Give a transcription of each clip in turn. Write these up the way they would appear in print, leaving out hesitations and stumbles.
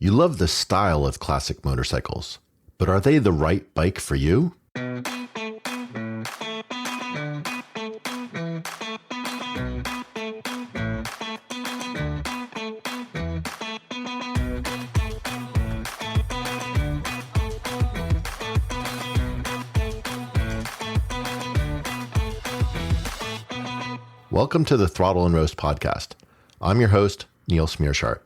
You love the style of classic motorcycles, but are they the right bike for you? Welcome to the Throttle and Roast podcast. I'm your host, Niels Meersschaert.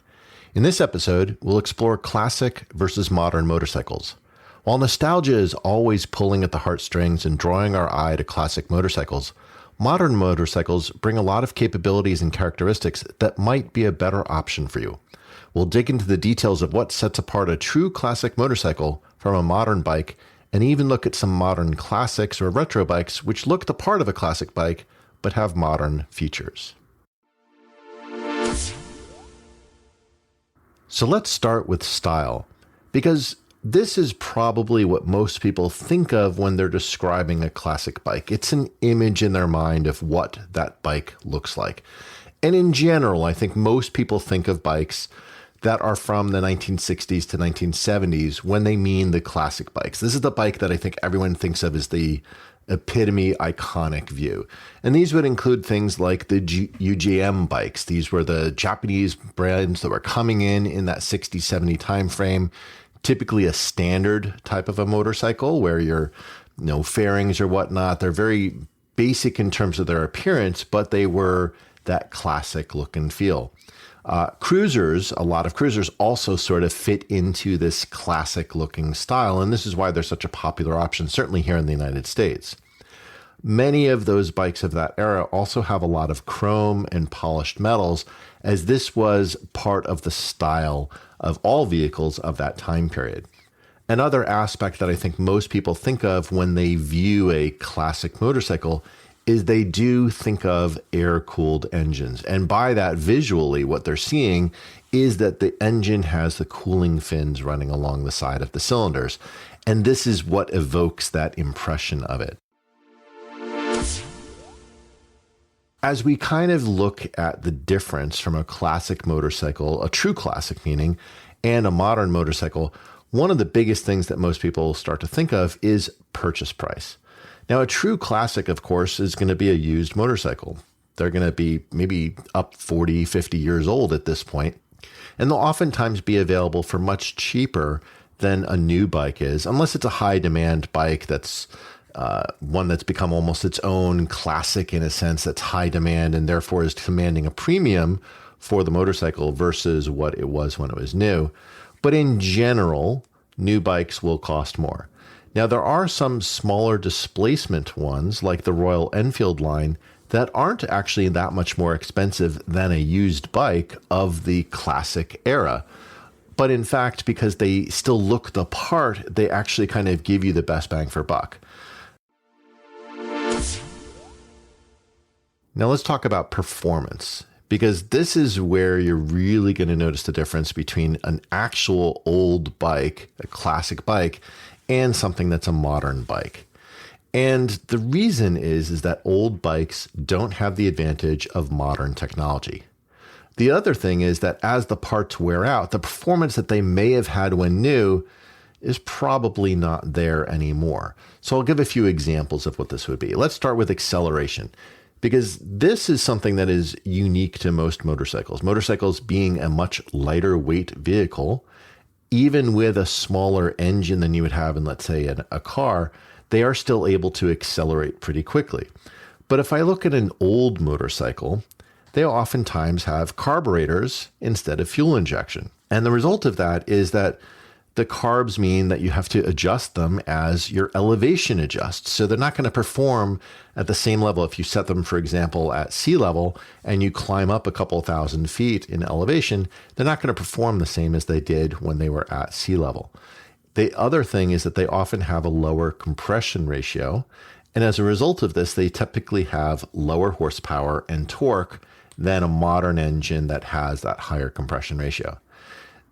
In this episode, we'll explore classic versus modern motorcycles. While nostalgia is always pulling at the heartstrings and drawing our eye to classic motorcycles, modern motorcycles bring a lot of capabilities and characteristics that might be a better option for you. We'll dig into the details of what sets apart a true classic motorcycle from a modern bike, and even look at some modern classics or retro bikes which look the part of a classic bike but have modern features. So let's start with style, because this is probably what most people think of when they're describing a classic bike. It's an image in their mind of what that bike looks like. And in general, I think most people think of bikes that are from the 1960s to 1970s when they mean the classic bikes. This is the bike that I think everyone thinks of as the epitome iconic view. And these would include things like the UGM bikes. These were the Japanese brands that were coming in that 60, 70 time frame, typically a standard type of a motorcycle where your fairings or whatnot, they're very basic in terms of their appearance, but they were that classic look and feel. Cruisers, a lot of cruisers also sort of fit into this classic looking style, and this is why they're such a popular option, certainly here in the United States. Many of those bikes of that era also have a lot of chrome and polished metals, as this was part of the style of all vehicles of that time period. Another aspect that I think most people think of when they view a classic motorcycle is they do think of air-cooled engines. And by that, visually, what they're seeing is that the engine has the cooling fins running along the side of the cylinders. And this is what evokes that impression of it. As we kind of look at the difference from a classic motorcycle, a true classic meaning, and a modern motorcycle, one of the biggest things that most people start to think of is purchase price. Now, a true classic, of course, is going to be a used motorcycle. They're going to be maybe up 40, 50 years old at this point, and they'll oftentimes be available for much cheaper than a new bike is, unless it's a high-demand bike that's one that's become almost its own classic in a sense, that's high demand and therefore is commanding a premium for the motorcycle versus what it was when it was new. But in general, new bikes will cost more. Now, there are some smaller displacement ones, like the Royal Enfield line, that aren't actually that much more expensive than a used bike of the classic era. But in fact, because they still look the part, they actually kind of give you the best bang for buck. Now, let's talk about performance, because this is where you're really going to notice the difference between an actual old bike, a classic bike, and something that's a modern bike. And the reason is that old bikes don't have the advantage of modern technology. The other thing is that as the parts wear out, the performance that they may have had when new is probably not there anymore. So I'll give a few examples of what this would be. Let's start with acceleration, because this is something that is unique to most motorcycles. Motorcycles being a much lighter weight vehicle, even with a smaller engine than you would have in, let's say, a car, they are still able to accelerate pretty quickly. But if I look at an old motorcycle, they oftentimes have carburetors instead of fuel injection. And the result of that is that the carbs mean that you have to adjust them as your elevation adjusts. So they're not going to perform at the same level. If you set them, for example, at sea level and you climb up a couple thousand feet in elevation, they're not going to perform the same as they did when they were at sea level. The other thing is that they often have a lower compression ratio. And as a result of this, they typically have lower horsepower and torque than a modern engine that has that higher compression ratio.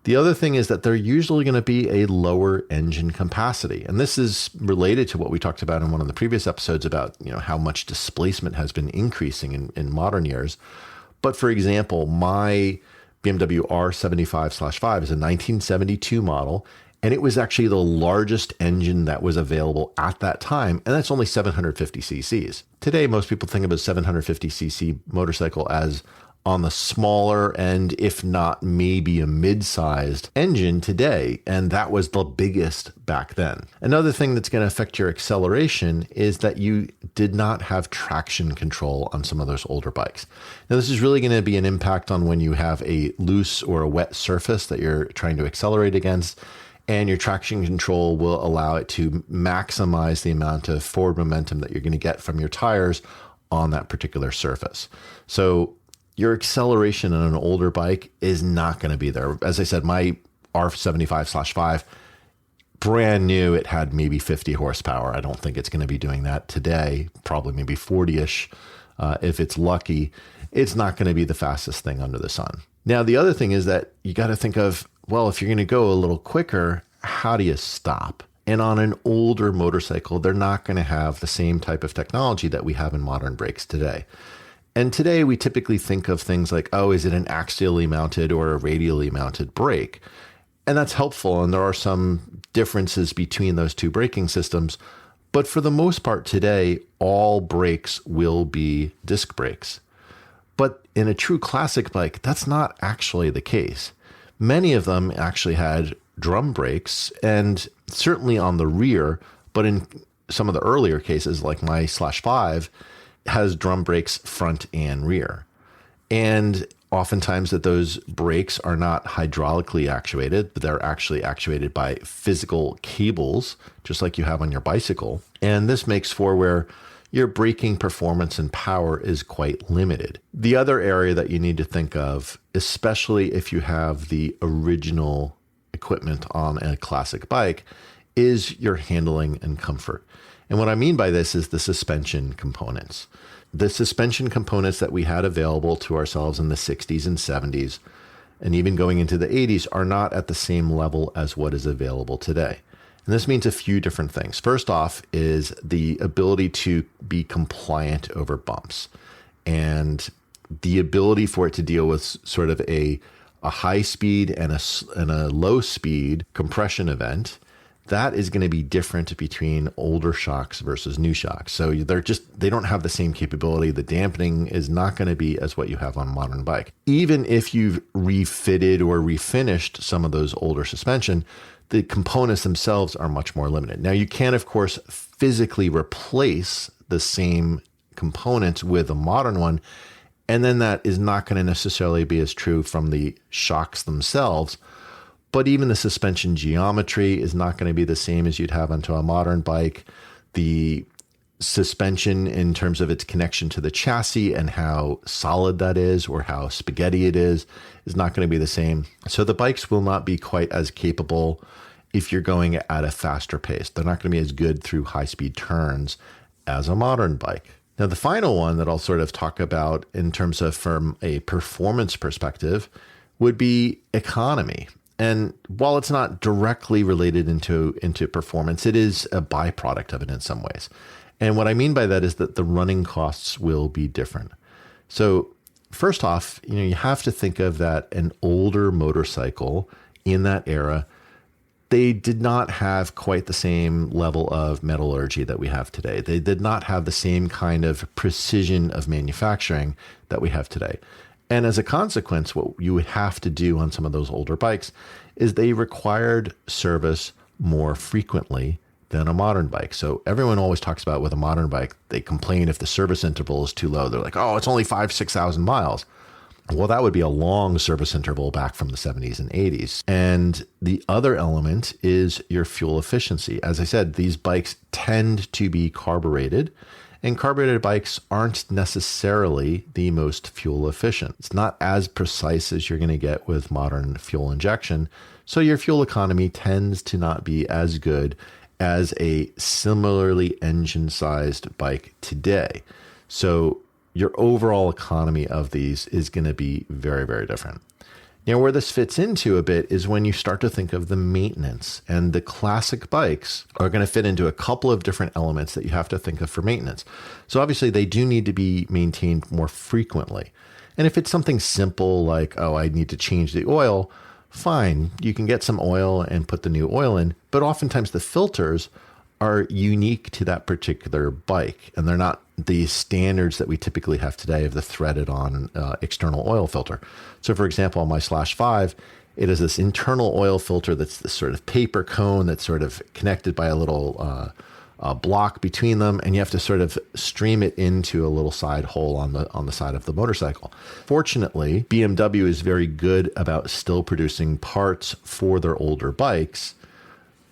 The other thing is that they're usually going to be a lower engine capacity. And this is related to what we talked about in one of the previous episodes about, how much displacement has been increasing in modern years. But for example, my BMW R75/5 is a 1972 model, and it was actually the largest engine that was available at that time, and that's only 750 cc's. Today, most people think of a 750 cc motorcycle as on the smaller end, if not maybe a mid-sized engine today, and that was the biggest back then. Another thing that's going to affect your acceleration is that you did not have traction control on some of those older bikes. Now, this is really going to be an impact on when you have a loose or a wet surface that you're trying to accelerate against, and your traction control will allow it to maximize the amount of forward momentum that you're going to get from your tires on that particular surface. So your acceleration on an older bike is not going to be there. As I said, my R75/5, brand new, it had maybe 50 horsepower. I don't think it's going to be doing that today, probably maybe 40-ish if it's lucky. It's not going to be the fastest thing under the sun. Now, the other thing is that you got to think of, well, if you're going to go a little quicker, how do you stop? And on an older motorcycle, they're not going to have the same type of technology that we have in modern brakes today. And today we typically think of things like, oh, is it an axially mounted or a radially mounted brake? And that's helpful. And there are some differences between those two braking systems. But for the most part today, all brakes will be disc brakes. But in a true classic bike, that's not actually the case. Many of them actually had drum brakes, and certainly on the rear, but in some of the earlier cases, like my /5, has drum brakes front and rear. And oftentimes that those brakes are not hydraulically actuated, but they're actually actuated by physical cables, just like you have on your bicycle. And this makes for where your braking performance and power is quite limited. The other area that you need to think of, especially if you have the original equipment on a classic bike, is your handling and comfort. And what I mean by this is the suspension components. The suspension components that we had available to ourselves in the 60s and 70s, and even going into the 80s, are not at the same level as what is available today. And this means a few different things. First off is the ability to be compliant over bumps, and the ability for it to deal with sort of a high speed and a low speed compression event. That is going to be different between older shocks versus new shocks. So they don't have the same capability. The dampening is not going to be as what you have on a modern bike. Even if you've refitted or refinished some of those older suspension, the components themselves are much more limited. Now, you can, of course, physically replace the same components with a modern one, and then that is not going to necessarily be as true from the shocks themselves. But even the suspension geometry is not going to be the same as you'd have onto a modern bike. The suspension in terms of its connection to the chassis and how solid that is or how spaghetti it is not going to be the same. So the bikes will not be quite as capable if you're going at a faster pace. They're not going to be as good through high-speed turns as a modern bike. Now, the final one that I'll sort of talk about in terms of from a performance perspective would be economy. And while it's not directly related into performance, it is a byproduct of it in some ways. And what I mean by that is that the running costs will be different. So first off, you have to think of that an older motorcycle in that era, they did not have quite the same level of metallurgy that we have today. They did not have the same kind of precision of manufacturing that we have today. And as a consequence, what you would have to do on some of those older bikes is they required service more frequently than a modern bike. So everyone always talks about with a modern bike, they complain if the service interval is too low. They're like, oh, it's only 5,000-6,000 miles. Well, that would be a long service interval back from the 70s and 80s. And the other element is your fuel efficiency. As I said, these bikes tend to be carbureted, and carbureted bikes aren't necessarily the most fuel efficient. It's not as precise as you're going to get with modern fuel injection. So your fuel economy tends to not be as good as a similarly engine-sized bike today. So your overall economy of these is going to be very, very different. Now, where this fits into a bit is when you start to think of the maintenance, and the classic bikes are going to fit into a couple of different elements that you have to think of for maintenance. So obviously they do need to be maintained more frequently. And if it's something simple like, oh, I need to change the oil, fine, you can get some oil and put the new oil in. But oftentimes the filters are unique to that particular bike, and they're not the standards that we typically have today of the threaded on external oil filter. So for example, on my Slash 5, it is this internal oil filter that's this sort of paper cone that's sort of connected by a little block between them, and you have to sort of stream it into a little side hole on the side of the motorcycle. Fortunately, BMW is very good about still producing parts for their older bikes,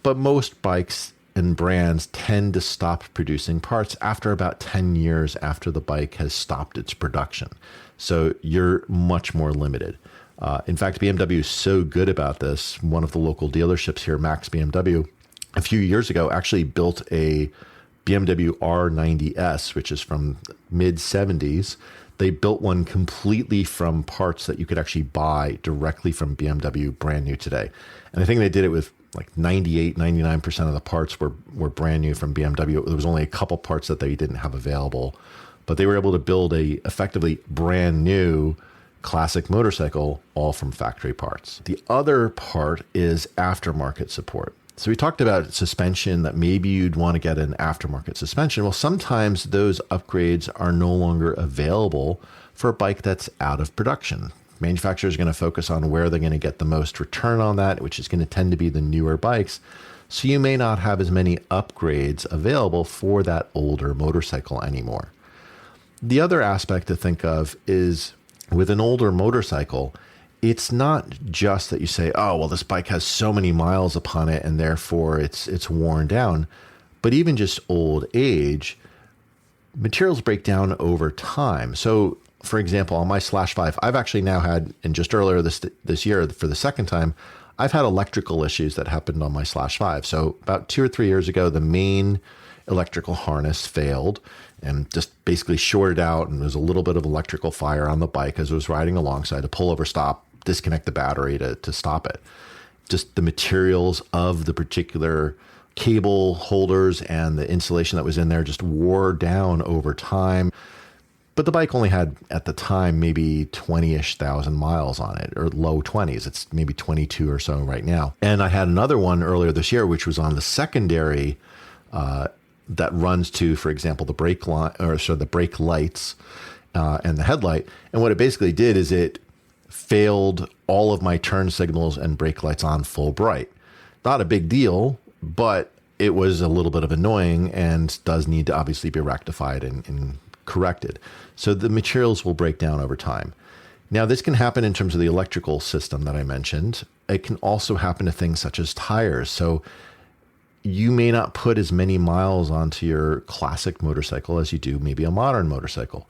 but most bikes and brands tend to stop producing parts after about 10 years after the bike has stopped its production. So you're much more limited. In fact, BMW is so good about this. One of the local dealerships here, Max BMW, a few years ago actually built a BMW R90S, which is from mid 70s. They built one completely from parts that you could actually buy directly from BMW, brand new today. And I think they did it with like 98, 99% of the parts were brand new from BMW. There was only a couple parts that they didn't have available, but they were able to build a effectively brand new classic motorcycle all from factory parts. The other part is aftermarket support. So we talked about suspension, that maybe you'd want to get an aftermarket suspension. Well, sometimes those upgrades are no longer available for a bike that's out of production. Manufacturers are going to focus on where they're going to get the most return on that, which is going to tend to be the newer bikes. So you may not have as many upgrades available for that older motorcycle anymore. The other aspect to think of is with an older motorcycle, it's not just that you say, oh, well, this bike has so many miles upon it and therefore it's worn down. But even just old age, materials break down over time. So for example, on my Slash 5, I've actually now had, and just earlier this year for the second time, I've had electrical issues that happened on my Slash 5. So about 2 or 3 years ago, the main electrical harness failed and just basically shorted out, and there was a little bit of electrical fire on the bike as I was riding along. So I had to pull over, stop, disconnect the battery to stop it. Just the materials of the particular cable holders and the insulation that was in there just wore down over time. But the bike only had, at the time, maybe 20-ish thousand miles on it, or low 20s. It's maybe 22 or so right now. And I had another one earlier this year, which was on the secondary that runs to, for example, the brake line, or so the brake lights and the headlight. And what it basically did is it failed all of my turn signals and brake lights on full bright. Not a big deal, but it was a little bit of annoying and does need to obviously be rectified and corrected. So the materials will break down over time. Now, this can happen in terms of the electrical system that I mentioned. It can also happen to things such as tires. So you may not put as many miles onto your classic motorcycle as you do maybe a modern motorcycle,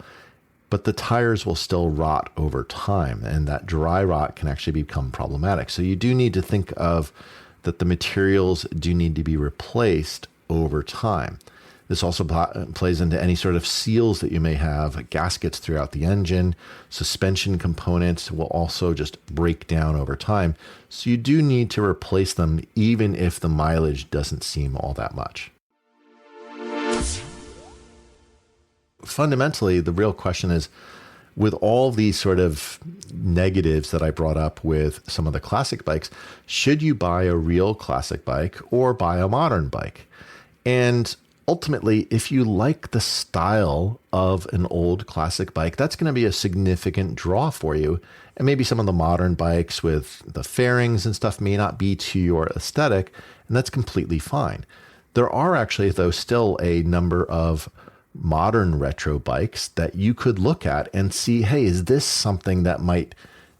but the tires will still rot over time, and that dry rot can actually become problematic. So you do need to think of that the materials do need to be replaced over time. This also plays into any sort of seals that you may have, gaskets throughout the engine. Suspension components will also just break down over time. So you do need to replace them even if the mileage doesn't seem all that much. Fundamentally, the real question is, with all these sort of negatives that I brought up with some of the classic bikes, should you buy a real classic bike or buy a modern bike? And ultimately, if you like the style of an old classic bike, that's going to be a significant draw for you. And maybe some of the modern bikes with the fairings and stuff may not be to your aesthetic, and that's completely fine. There are actually, though, still a number of modern retro bikes that you could look at and see, hey, is this something that might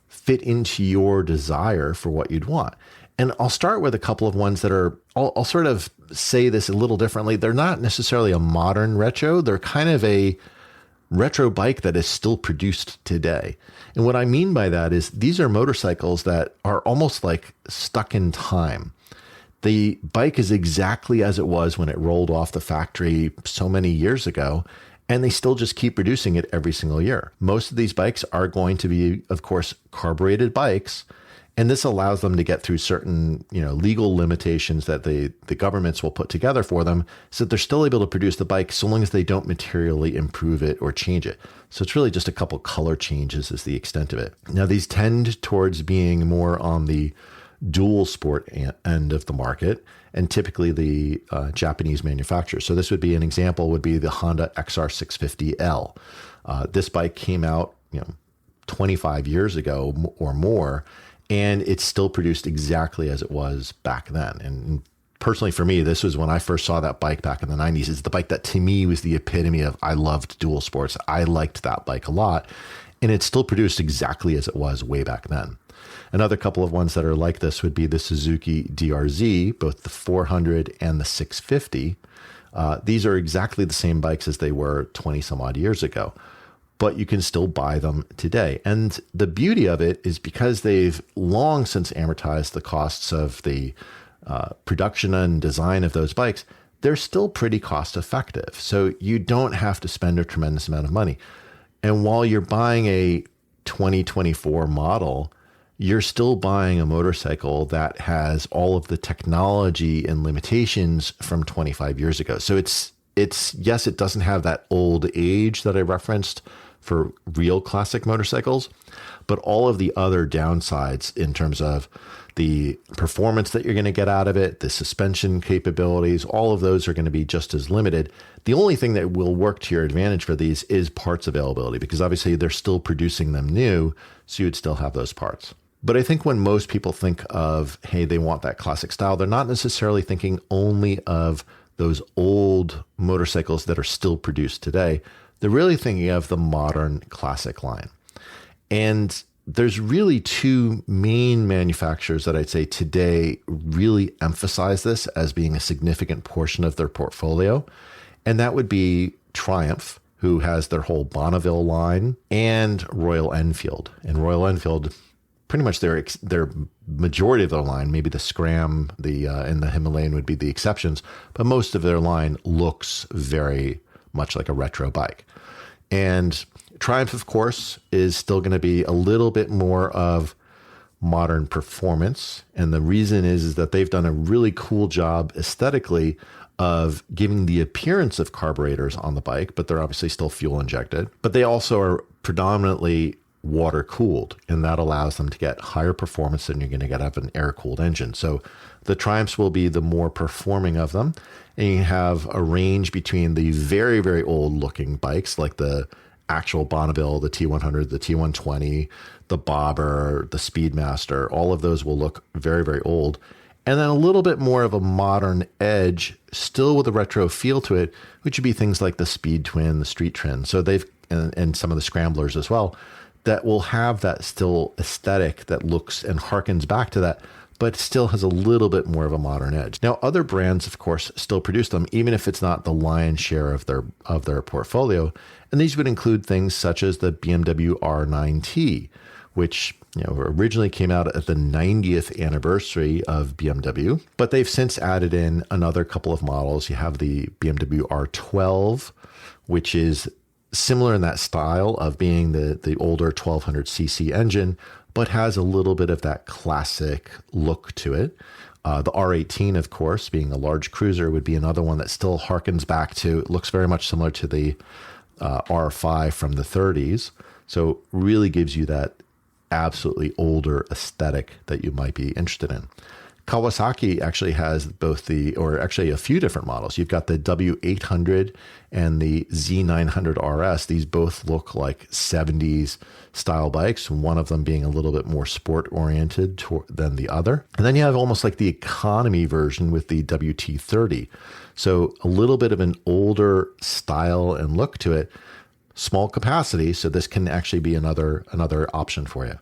fit into your desire for what you'd want? And I'll start with a couple of ones that are, I'll sort of say this a little differently. They're not necessarily a modern retro. They're kind of a retro bike that is still produced today. And what I mean by that is these are motorcycles that are almost like stuck in time. The bike is exactly as it was when it rolled off the factory so many years ago, and they still just keep producing it every single year. Most of these bikes are going to be, of course, carbureted bikes. And this allows them to get through certain, legal limitations that the governments will put together for them so that they're still able to produce the bike so long as they don't materially improve it or change it. So it's really just a couple color changes is the extent of it. Now, these tend towards being more on the dual sport end of the market, and typically the Japanese manufacturers. So this would be an example would be the Honda XR650L. This bike came out, 25 years ago or more, and it's still produced exactly as it was back then. And personally for me, this was when I first saw that bike back in the 90s. It's the bike that to me was the epitome of I loved dual sports. I liked that bike a lot, and it's still produced exactly as it was way back then. Another couple of ones that are like this would be the Suzuki DRZ, both the 400 and the 650. These are exactly the same bikes as they were 20 some odd years ago, but you can still buy them today. And the beauty of it is because they've long since amortized the costs of the production and design of those bikes, they're still pretty cost effective. So you don't have to spend a tremendous amount of money. And while you're buying a 2024 model, you're still buying a motorcycle that has all of the technology and limitations from 25 years ago. So it's yes, it doesn't have that old age that I referenced for real classic motorcycles, but all of the other downsides in terms of the performance that you're going to get out of it, the suspension capabilities, all of those are going to be just as limited. The only thing that will work to your advantage for these is parts availability, because obviously they're still producing them new, so you'd still have those parts. But I think when most people think of, hey, they want that classic style, they're not necessarily thinking only of those old motorcycles that are still produced today. They're really thinking of the modern classic line. And there's really two main manufacturers that I'd say today really emphasize this as being a significant portion of their portfolio. And that would be Triumph, who has their whole Bonneville line, and Royal Enfield. And Royal Enfield, pretty much their majority of their line, maybe the Scram, and the Himalayan would be the exceptions, but most of their line looks very much like a retro bike. And Triumph, of course, is still going to be a little bit more of modern performance. And the reason is that they've done a really cool job aesthetically of giving the appearance of carburetors on the bike, but they're obviously still fuel injected. But they also are predominantly water cooled, and that allows them to get higher performance than you're going to get out of an air cooled engine. So the Triumphs will be the more performing of them. And you have a range between the very, very old looking bikes like the actual Bonneville, the T100, the T120, the Bobber, the Speedmaster. All of those will look very, very old. And then a little bit more of a modern edge, still with a retro feel to it, which would be things like the Speed Twin, the Street Trend. So and some of the Scramblers as well, that will have that still aesthetic that looks and harkens back to that, but still has a little bit more of a modern edge. Now, other brands, of course, still produce them, even if it's not the lion's share of their portfolio. And these would include things such as the BMW R9T, which originally came out at the 90th anniversary of BMW, but they've since added in another couple of models. You have the BMW R12, which is similar in that style of being the older 1200cc engine, but has a little bit of that classic look to it. The R18, of course, being a large cruiser, would be another one that still harkens back to, looks very much similar to the R5 from the 30s. So really gives you that absolutely older aesthetic that you might be interested in. Kawasaki actually has a few different models. You've got the W800 and the Z900 RS. These both look like 70s style bikes, one of them being a little bit more sport oriented than the other. And then you have almost like the economy version with the WT30. So a little bit of an older style and look to it, small capacity. So this can actually be another option for you.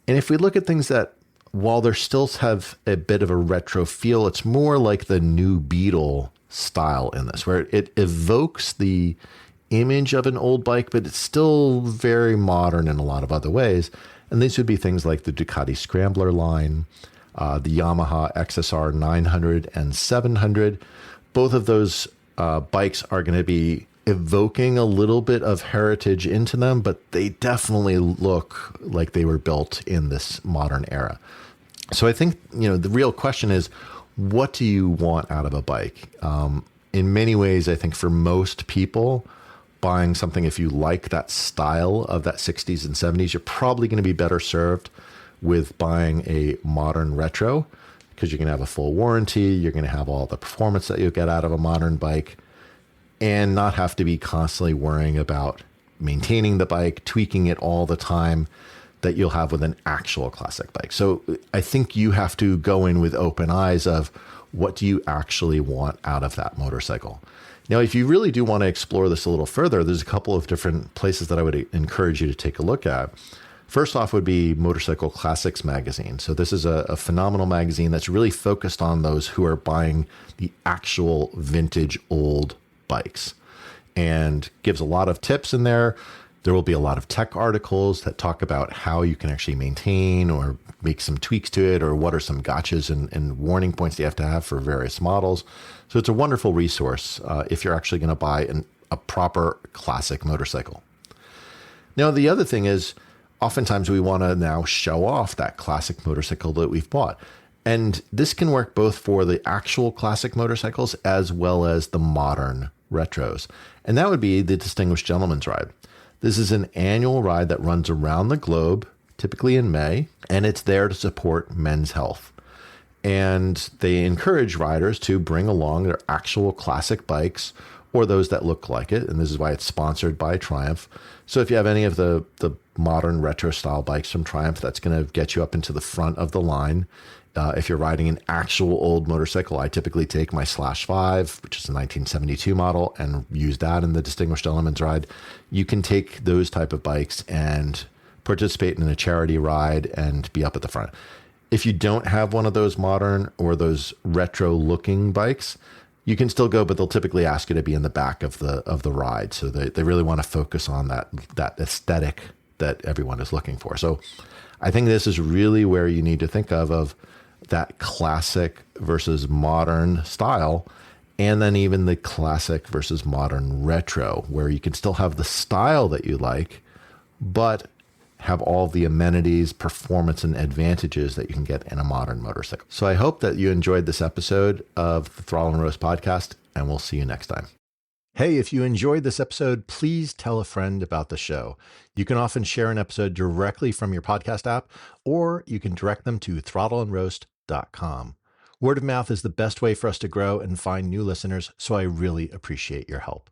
And if we look at things that, while they still have a bit of a retro feel, it's more like the New Beetle style in this, where it evokes the image of an old bike, but it's still very modern in a lot of other ways. And these would be things like the Ducati Scrambler line, the Yamaha XSR 900 and 700. Both of those bikes are going to be evoking a little bit of heritage into them, but they definitely look like they were built in this modern era. So I think, the real question is, what do you want out of a bike? In many ways, I think for most people, buying something, if you like that style of that 60s and 70s, you're probably going to be better served with buying a modern retro, because you're going to have a full warranty, you're going to have all the performance that you'll get out of a modern bike, and not have to be constantly worrying about maintaining the bike, tweaking it all the time that you'll have with an actual classic bike. So I think you have to go in with open eyes of, what do you actually want out of that motorcycle? Now, if you really do want to explore this a little further, there's a couple of different places that I would encourage you to take a look at. First off would be Motorcycle Classics magazine. So this is a phenomenal magazine that's really focused on those who are buying the actual vintage old bikes, and gives a lot of tips in there. There will be a lot of tech articles that talk about how you can actually maintain or make some tweaks to it, or what are some gotchas and warning points you have to have for various models. So it's a wonderful resource if you're actually going to buy a proper classic motorcycle. Now, the other thing is, oftentimes we want to now show off that classic motorcycle that we've bought. And this can work both for the actual classic motorcycles as well as the modern retros. And that would be the Distinguished Gentleman's Ride. This is an annual ride that runs around the globe, typically in May, and it's there to support men's health. And they encourage riders to bring along their actual classic bikes, or those that look like it. And this is why it's sponsored by Triumph. So if you have any of the modern retro style bikes from Triumph, that's going to get you up into the front of the line. If you're riding an actual old motorcycle, I typically take my Slash 5, which is a 1972 model, and use that in the Distinguished Gentleman's Ride. You can take those type of bikes and participate in a charity ride and be up at the front. If you don't have one of those modern or those retro looking bikes, you can still go, but they'll typically ask you to be in the back of the ride. So they really want to focus on that aesthetic that everyone is looking for. So I think this is really where you need to think of that classic versus modern style, and then even the classic versus modern retro, where you can still have the style that you like, but have all the amenities, performance, and advantages that you can get in a modern motorcycle. So I hope that you enjoyed this episode of the Throttle and Roast podcast, and we'll see you next time. Hey, if you enjoyed this episode, please tell a friend about the show. You can often share an episode directly from your podcast app, or you can direct them to throttleandroast.com. Word of mouth is the best way for us to grow and find new listeners, so I really appreciate your help.